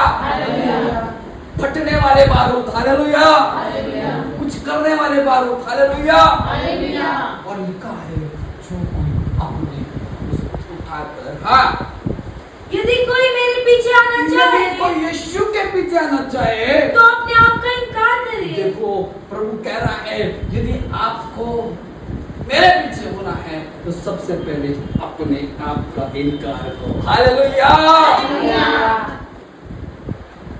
Speaker 1: फटने वाले बारूद। हालेलुया। कुछ करने वाले बारूद। हालेलुया। और लिखा है जो कोई अपने उसको उठाकर
Speaker 3: यदि कोई मेरे पीछे आना चाहे,
Speaker 1: यदि कोई यीशु के पीछे आना चाहे
Speaker 3: तो अपने आप का इनकार करे।
Speaker 1: देखो प्रभु कह रहा है यदि आपको मेरे पीछे होना है तो सबसे पहले अपने आप का इनकार करो। हालेलुया।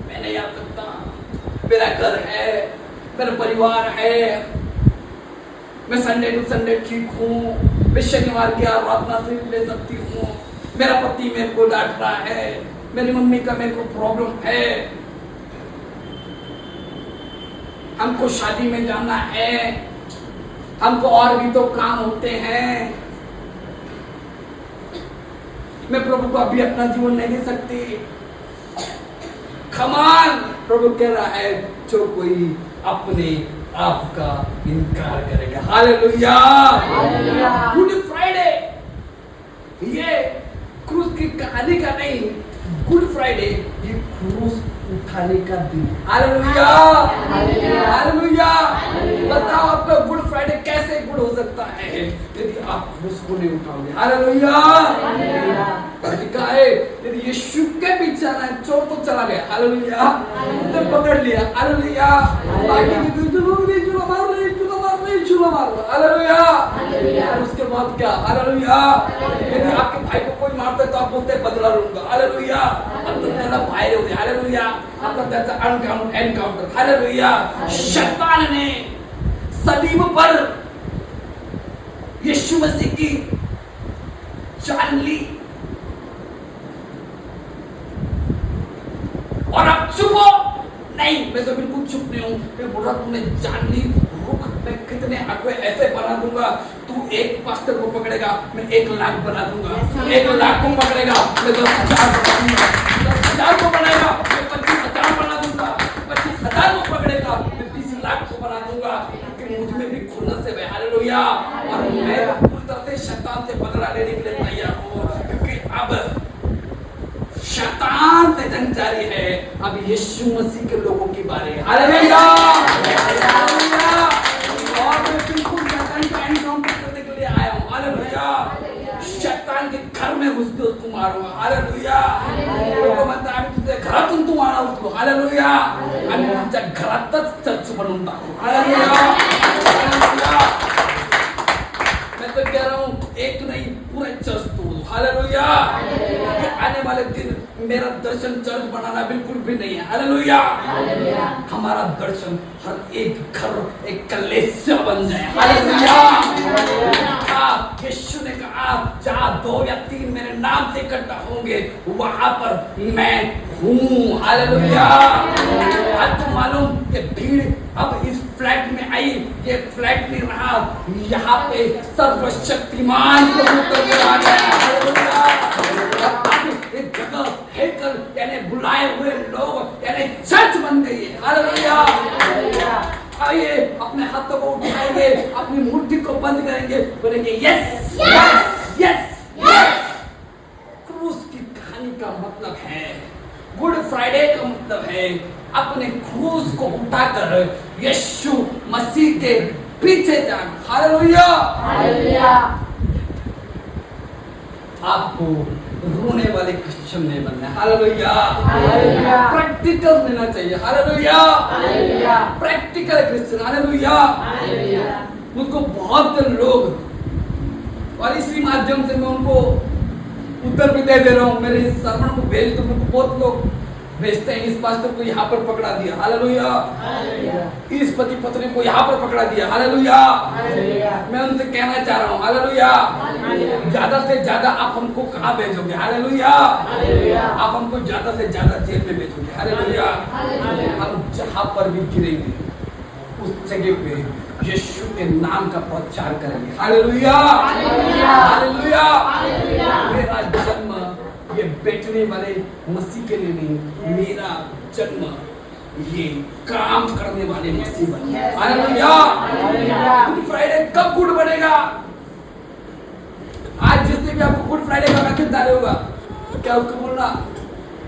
Speaker 1: मैं नहीं आ सकता, मेरा घर है, मेरा परिवार है, मैं संडे टू संडे ठीक हूँ, मैं शनिवार की आराधना से ले सकती हूँ, मेरा पति मेरे को डांट रहा है, मेरी मम्मी का मेरे को प्रॉब्लम है, हमको शादी में जाना है, हमको और भी तो काम होते हैं, मैं प्रभु को अभी अपना जीवन नहीं दे सकती। खमान प्रभु कह रहा है, जो कोई अपने आप का इनकार करेगा। हालेलुया। गुड फ्राइडे ये क्रूस की कहानी का नहीं, गुड फ्राइडे ये क्रूस उठाने का दिन। Hallelujah, hallelujah. बताओ आपका गुड फ्राइडे कैसे गुड हो सकता है यदि आप क्रूस को नहीं उठाओगे। हालेलुया। लिखा है यदि यीशु के पीछे आना है, चोर तो चला गया। हालेलुया, उसने पकड़ लिया। हालेलुया, बाकी की चलो मार। हालेलुया। उसके बाद क्या? हालेलुया। यदि आपके भाई को कोई मारता है तो आप बोलते हैं बदला लूंगा। हालेलुया। अब तो मेरा भाई हो गया। हालेलुया। अब तो दैट्स एनकाउंटर। हालेलुया। शैतान ने सलीब पर यीशु मसीह की जान ली और अब चुप हो। नहीं, मैं तो बिल्कुल चुप नहीं हूं। मैं बोल रहा तुमने जान ली, रुक, मैं कितने अगुए ऐसे बना दूंगा, तू एक पास्टर को पकड़ेगा, मैं 1 लाख बना दूंगा। 1 लाख को पकड़ेगा, मैं 10,000 बना दूंगा। 10,000 को बनाएगा, मैं 25,000 बना दूंगा। 25,000 को पकड़ेगा, मैं 20 लाख को बना दूंगा। क्योंकि मुझ में भी खुलस है। हालेलुया। और मैं पूरी तरह से शैतान से बदला लेने के लिए तैयार हूँ, क्योंकि अब शैतान से जंग जारी है। अब यीशु मसीह के लोगों की बारी है। हालेलुया। और मैं बिल्कुल शैतान का एनकाउंटर करने के लिए आया हूँ। हालेलुया। शैतान के घर में घुस के उसको मारूंगा। हालेलुया। लोगों म्हणतात आम्ही तुझ्या घरातून तू मारा उसको। हालेलुया। आणि तुमच्या घरातच चर्च बनवून टाकू। हालेलुया। मैं तो कह रहा हूँ एक नहीं पूरे चर्च तोड़। हालेलुया। आने वाले दिन मेरा दर्शन चर्च बनाना बिल्कुल भी नहीं है। हालेलुया। हमारा दर्शन हर एक घर एक कलीसिया बन जाए। हालेलुया। यीशु ने कहा जहाँ 2 या 3 मेरे नाम से इकट्ठा होंगे वहां पर मैं हूँ। हालेलुया। आज तो मालूम ये भीड़ अब इस फ्लैट में आई, ये फ्लैट नहीं रहा, यहाँ पे सर्वशक्तिमान प्रभु करके आ गया। हालेलुया। एक जगह हैकर यानी बुलाए हुए लोग यानी चर्च बन गई है। हालेलुया। आइए अपने हाथों को उठाएंगे, अपनी मुट्ठी को बंद करेंगे, बोलेंगे यस यस यस यस। क्रूस की कहानी का मतलब है, गुड फ्राइडे का मतलब है अपने क्रूस को उठाकर यीशु मसीह के पीछे जाना। हालेलुया। हालेलुया। आपको रोने वाले क्रिश्चियन नहीं बनना है। हालेलुया। प्रैक्टिकल लेना चाहिए। हालेलुया। Practical Christian. हालेलुया। मुझको बहुत लोग और इसी माध्यम से मैं उनको उत्तर भी दे रहा हूँ, मेरे इस सरमन को भेज तो मुझको बहुत लोग भेजते हैं, इस पास्टर को यहाँ पर पकड़ा दिया। हालेलुया। इस पति पत्नी को यहाँ पर पकड़ा दिया। हालेलुया। मैं उनसे कहना चाह रहा हूँ हालेलुया, ज्यादा से ज्यादा आप हमको कहाँ भेजोगे? हालेलुया। आप हमको ज्यादा से ज्यादा जेल में भेजोगे। हालेलुया। हम जहाँ पर भी गिरेंगे उस जगह पे यीशु के नाम का प्रचार करेंगे। हालेलुया। हालेलुया। मेरा जन्म ये बेचने वाले मसीह के लिए नहीं, मेरा जन्म ये काम करने वाले मसीह बने। हालेलुया। गुड फ्राइडे कब गुड बनेगा? आज जिसने भी आपको गुड फ्राइडे का मैसेज डाले होगा, क्या उसको बोलना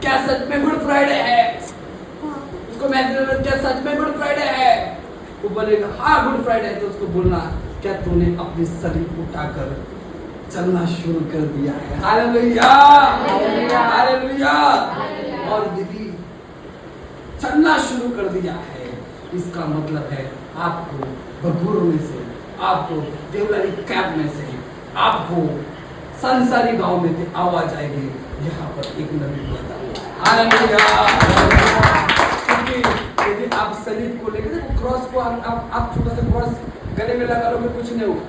Speaker 1: क्या सच में गुड फ्राइडे है? उसको मैसेज क्या सच में गुड फ्राइडे है? वो बोलेगा हाँ गुड फ्राइडे है, तो उसको बोलना क्या तूने अपनी शरीर उठाकर चलना शुरू कर दिया है? हालेलुया। हालेलुया। और यदि चलना शुरू कर दिया है, इसका मतलब है आपको बगुर में से, आपको देवलाली कैंप में से, आपको संसारी गांव में से आवाज आएगी, यहाँ पर एक नबी पैदा हुआ है। हालेलुया। क्योंकि यदि आप सलीब को लेकर क्रॉस को आप छोटा सा क्रॉस गले में लगा लोगे कुछ नहीं होगा,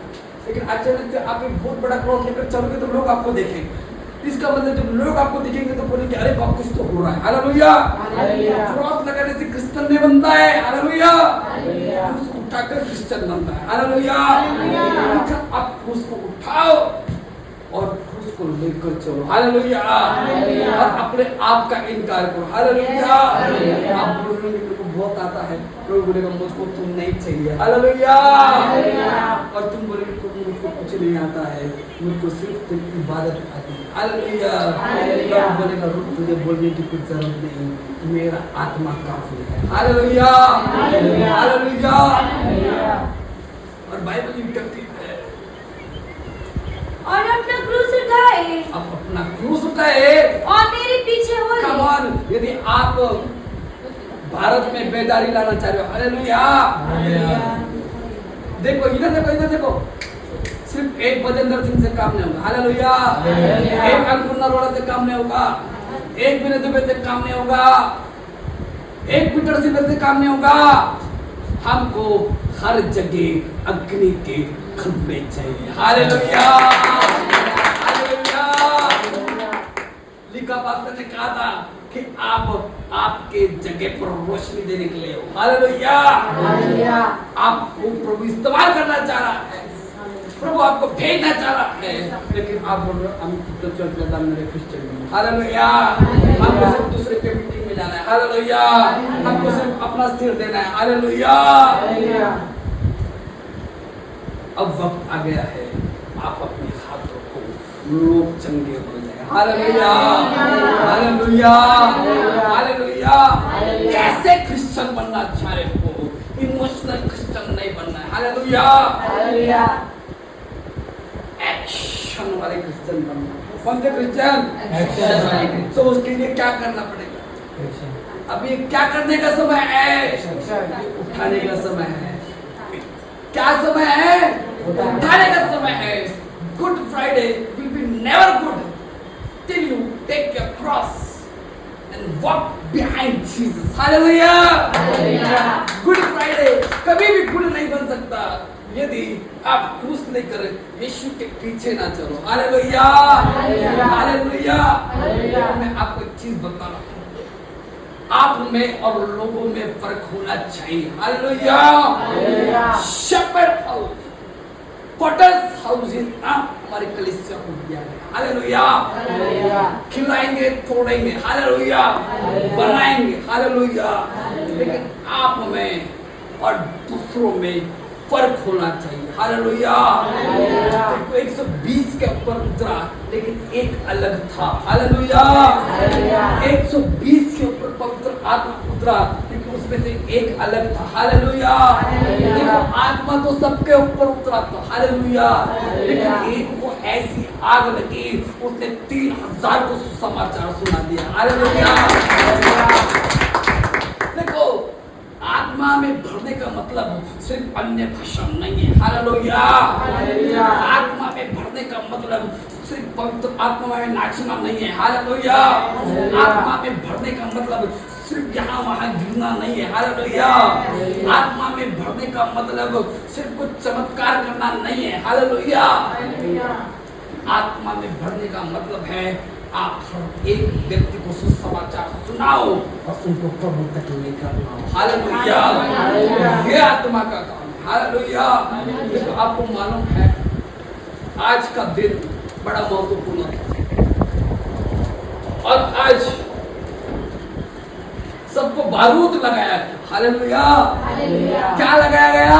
Speaker 1: लेकिन अचानक से आप एक बहुत बड़ा क्रॉस लेकर चलोगे तो लोग आपको देखेंगे। इसका मतलब जब लोग आपको दिखेंगे तो बोलेंगे अरे बाप कुछ तो हो रहा है। हालेलुया। क्रॉस लगाने से क्रिश्चियन नहीं बनता है। हालेलुया। क्रूस उठाकर क्रिश्चियन बनता है। हालेलुया। आप क्रूस को उठाओ और क्रूस को लेकर चलो। हालेलुया। और अपने आप का इनकार करो। हालेलुया। आप बोलोगे मेरे को बहुत आता है, लोग बोलेगा मुझको तुम नहीं चाहिए। हालेलुया। और तुम बोलेगे मुझको कुछ नहीं आता है, मुझको सिर्फ तेरी इबादत आती है। हालेलुया। लोग बोलेगा रुक, तुझे बोलने की कुछ जरूरत नहीं, मेरा आत्मा काफी है। हालेलुया। हालेलुया। और बाइबल ये कहती है
Speaker 3: और अपना क्रूस उठाए,
Speaker 1: आप अपना क्रूस उठाए
Speaker 3: और मेरे पीछे हो।
Speaker 1: कम ऑन, यदि आप भारत में बेदारी लाना चाह रहे हो। हालेलुया। देखो इधर देखो, इधर देखो, सिर्फ एक बजेंद्र सिंह से काम नहीं होगा। हालेलुया। एक अन्नपूर्णा अरोड़ा से काम नहीं होगा, एक विनय दुबे से काम नहीं होगा, एक पीटर सिंह से काम नहीं होगा। हमको हर जगह अग्नि के खंभे चाहिए। हालेलुया। हालेलुया। लिखा पास्टर ने कहा था कि आप आपके जगह पर रोशनी देने के लिए हो। हालेलुया। आपको प्रभु इस्तेमाल करना चाह रहा है, प्रभु आपको भेजना चाह रहा है, लेकिन आप बोल रहे हो हम तो चर्च में जाने वाले क्रिश्चियन हैं। हालेलुया। हमको सिर्फ दूसरे के मीटिंग में जाना है। हालेलुया। हमको सिर्फ अपना सिर देना है। हालेलुया। अब वक्त आ गया है, आप अपने हाथों को लोग चंगे हो जाए। हालेलुया। हालेलुया। हालेलुया। कैसे क्रिश्चियन बनना चाह रहे हो? इमोशनल क्रिश्चियन नहीं बनना है। हालेलुया। एक्शन वाले क्रिश्चियन बनना। कौन से क्रिश्चियन? एक्शन वाले। तो उसके लिए क्या करना पड़ेगा? अब ये क्या करने का समय है? उठाने का समय है। क्या समय है? उठाने का समय है। Good Friday will be never good till you take your cross and walk behind Jesus. Hallelujah. Good Friday कभी भी गुड नहीं बन सकता यदि आप क्रूस लेकर यीशु के पीछे ना चलो। हालेलुया। हालेलुया। मैं आपको एक चीज बता रहा हूँ, आप में और लोगों में फर्क होना चाहिए। Hallelujah. Shepherd house, potter's house हमारी कलीसिया को दिया है। हालेलुया। खिलाएंगे, तोड़ेंगे, हालेलुया, बनाएंगे, हालेलुया, लेकिन आप में और दूसरों में फर्क होना चाहिए। हालेलुया। 120 के ऊपर उतरा लेकिन एक अलग था। हालेलुया। 120 के ऊपर पवित्र आत्मा उतरा लेकिन उसमें से एक अलग था। हालेलुया। देखो आत्मा तो सबके ऊपर उतरा था। हालेलुया। लेकिन एक को ऐसी आग लगी, उसने 3000 को सुसमाचार सुना दिया। हालेलुया। देखो आत्मा में भरने का मतलब सिर्फ अन्य भाषा नहीं है। हालेलुया। आत्मा में भरने का मतलब सिर्फ पवित्र आत्मा में नाचना नहीं है। हालेलुया। आत्मा में भरने का मतलब सिर्फ यहाँ वहाँ गिरना नहीं है। हालेलुया। आत्मा में भरने का मतलब सिर्फ कुछ चमत्कार करना नहीं है। हालेलुया। आत्मा में भरने का मतलब है आप हर एक व्यक्ति को सुसमाचार सुनाओ और उनको प्रभु तक लेकर आओ। हालेलुया। ये आत्मा का काम है। हालेलुया। देखो आपको मालूम है आज का दिन बड़ा महत्वपूर्ण है और आज सबको बारूद लगाया गया। हालेलुया। क्या लगाया गया?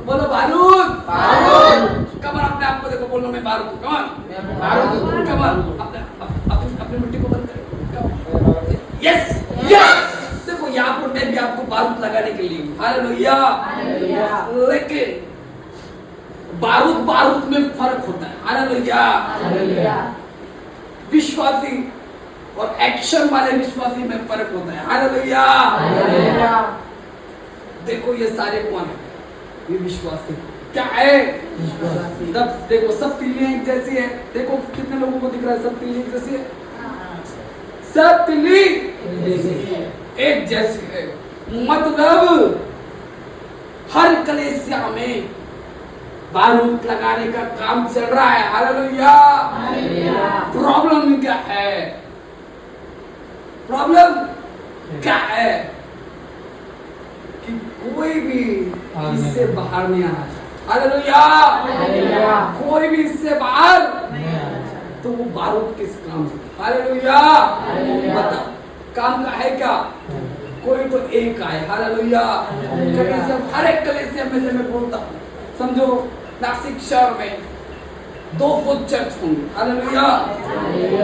Speaker 1: बोलो बारूद। कमर अपने आप को देखो, बोलो मैं बारूद। कमर अपनी मिट्टी को बंद करें। Yes yes. देखो यहाँ पर मैं भी आपको बारूद लगाने के लिए। हालेलुया। लेकिन बारूद में फर्क होता है। हालेलुया। विश्वासी और एक्शन वाले विश्वासी में फर्क होता है। हालेलुया। देखो ये सारे कौन है? ये विश्वासी क्या है? तब देखो सब तिल्लियां एक जैसी है। देखो कितने लोगों को दिख रहा है सब तिल्ली एक जैसी है? सब तिल्ली एक जैसी है। मतलब हर कलीसिया में बारूद लगाने का काम चल रहा है। हालेलुया। प्रॉब्लम क्या है? प्रॉब्लम क्या है कि कोई भी इससे बाहर नहीं आना चाहता। हालेलुया। कोई भी इससे बाहर तो वो बारूद किस काम से? हालेलुया। बताओ काम का है क्या? कोई तो एक आए। हालेलुया। कलीसिया, हर एक कलीसिया में से मैं बोलता हूँ, समझो नासिक शहर में 200 चर्च होंगे। हालेलुया।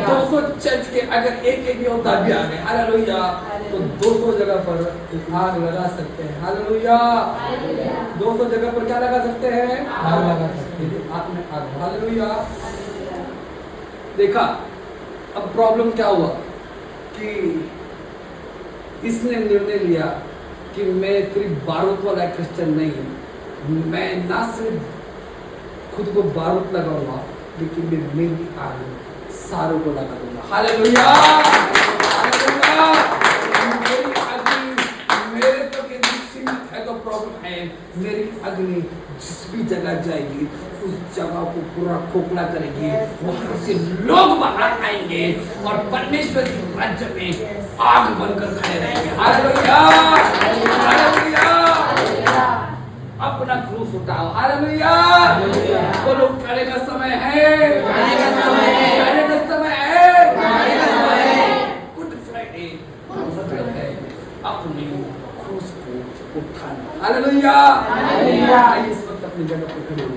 Speaker 1: 200 चर्च के अगर एक योद्धा भी आ गए, हालेलुया, तो 200 जगह पर आग लगा सकते हैं। हालेलुया। 200 जगह पर क्या लगा सकते हैं? आग लगा सकते हैं। आग में आग। हालेलुया। देखा अब प्रॉब्लम क्या हुआ कि इसने निर्णय लिया कि मैं सिर्फ बारूद वाला क्रिश्चियन नहीं हूं, मैं ना सिर्फ खुद को बारूद लगाऊंगा लेकिन मैं मेरी आग सारों को लगा दूंगा। हालेलुया। हालेलुया। मेरी अग्नि मेरे तक यदि सीमित है तो प्रॉब्लम है। मेरी अग्नि जिस भी जगह जाएगी उस जगह को पूरा खोखला करेगी, वहां से लोग बाहर आएंगे और परमेश्वर के राज्य में आग बनकर खड़े रहेंगे। हालेलुया। हालेलुया। अपना क्रूस उठाओ। हालेलुया। बोलो खड़े का समय है। खड़े का समय है। खड़े का समय है। खड़े का समय है। गुड फ्राइडे मतलब है अपने क्रूस को उठाना। हालेलुया। हालेलुया। इस वक्त अपनी जगह पर खड़े हो।